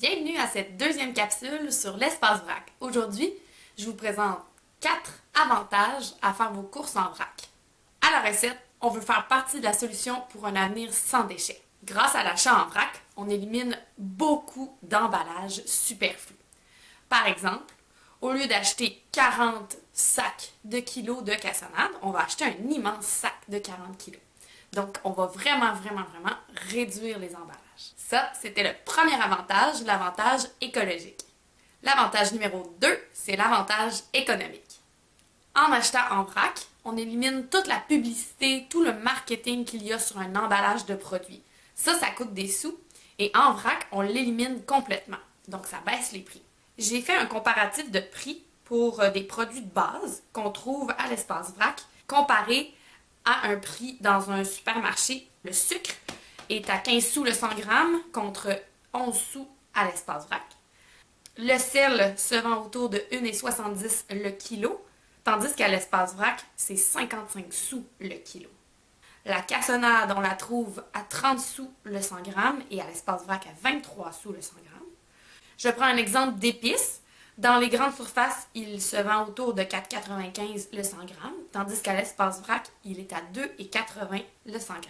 Bienvenue à cette deuxième capsule sur l'espace vrac. Aujourd'hui, je vous présente 4 avantages à faire vos courses en vrac. À la recette, on veut faire partie de la solution pour un avenir sans déchets. Grâce à l'achat en vrac, on élimine beaucoup d'emballages superflus. Par exemple, au lieu d'acheter 40 sacs de kilos de cassonade, on va acheter un immense sac de 40 kilos. Donc, on va vraiment réduire les emballages. Ça, c'était le premier avantage, l'avantage écologique. L'avantage numéro 2, c'est l'avantage économique. En achetant en vrac, on élimine toute la publicité, tout le marketing qu'il y a sur un emballage de produits. Ça coûte des sous et en vrac, on l'élimine complètement. Donc, ça baisse les prix. J'ai fait un comparatif de prix pour des produits de base qu'on trouve à l'espace vrac comparé à un prix dans un supermarché. Le sucre est à 15 sous le 100 grammes contre 11 sous à l'espace vrac. Le sel se vend autour de 1,70 le kilo, tandis qu'à l'espace vrac, c'est 55 sous le kilo. La cassonade, on la trouve à 30 sous le 100 grammes et à l'espace vrac à 23 sous le 100 grammes. Je prends un exemple d'épices. Dans les grandes surfaces, il se vend autour de 4,95 le 100 grammes, tandis qu'à l'espace vrac, il est à 2,80 le 100 grammes.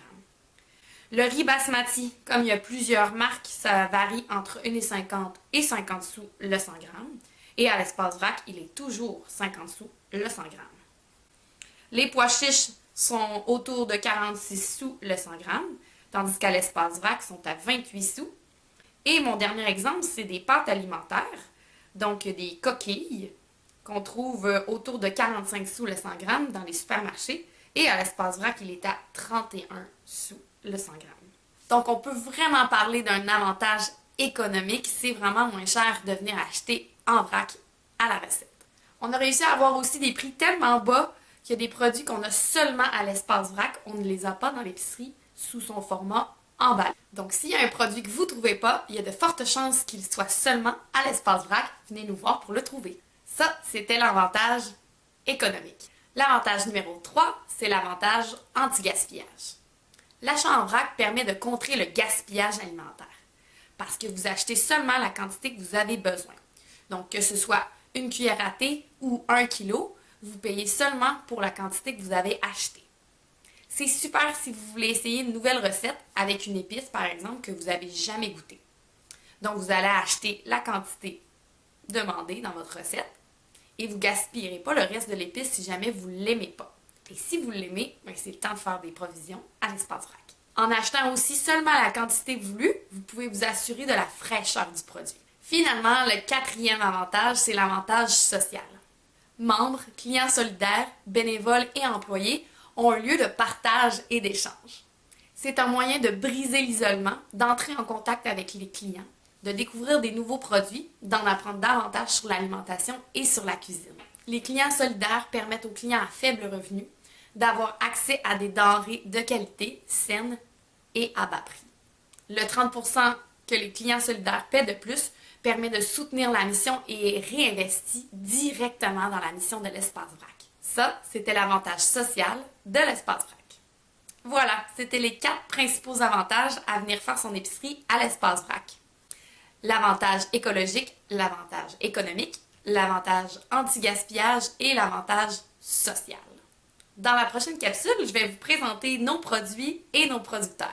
Le riz basmati, comme il y a plusieurs marques, ça varie entre 1,50 et 50 sous le 100 grammes. Et à l'espace vrac, il est toujours 50 sous le 100 grammes. Les pois chiches sont autour de 46 sous le 100 grammes, tandis qu'à l'espace vrac, sont à 28 sous. Et mon dernier exemple, c'est des pâtes alimentaires, donc des coquilles, qu'on trouve autour de 45 sous le 100 grammes dans les supermarchés. Et à l'espace vrac, il est à 31 sous le 100 grammes. Donc, on peut vraiment parler d'un avantage économique. C'est vraiment moins cher de venir acheter en vrac à la recette. On a réussi à avoir aussi des prix tellement bas qu'il y a des produits qu'on a seulement à l'espace vrac. On ne les a pas dans l'épicerie sous son format emballé. Donc, s'il y a un produit que vous ne trouvez pas, il y a de fortes chances qu'il soit seulement à l'espace vrac. Venez nous voir pour le trouver. Ça, c'était l'avantage économique. L'avantage numéro 3, c'est l'avantage anti-gaspillage. L'achat en vrac permet de contrer le gaspillage alimentaire parce que vous achetez seulement la quantité que vous avez besoin. Donc, que ce soit une cuillère à thé ou 1 kilo, vous payez seulement pour la quantité que vous avez achetée. C'est super si vous voulez essayer une nouvelle recette avec une épice, par exemple, que vous n'avez jamais goûtée. Donc, vous allez acheter la quantité demandée dans votre recette et vous ne gaspillerez pas le reste de l'épice si jamais vous ne l'aimez pas. Et si vous l'aimez, c'est le temps de faire des provisions à l'espace vrac. En achetant aussi seulement la quantité voulue, vous pouvez vous assurer de la fraîcheur du produit. Finalement, le quatrième avantage, c'est l'avantage social. Membres, clients solidaires, bénévoles et employés ont un lieu de partage et d'échange. C'est un moyen de briser l'isolement, d'entrer en contact avec les clients, de découvrir des nouveaux produits, d'en apprendre davantage sur l'alimentation et sur la cuisine. Les clients solidaires permettent aux clients à faible revenu d'avoir accès à des denrées de qualité, saines et à bas prix. Le 30% que les clients solidaires paient de plus permet de soutenir la mission et est réinvesti directement dans la mission de l'espace vrac. Ça, c'était l'avantage social de l'espace vrac. Voilà, c'était les 4 principaux avantages à venir faire son épicerie à l'espace vrac. L'avantage écologique, l'avantage économique, l'avantage anti-gaspillage et l'avantage social. Dans la prochaine capsule, je vais vous présenter nos produits et nos producteurs.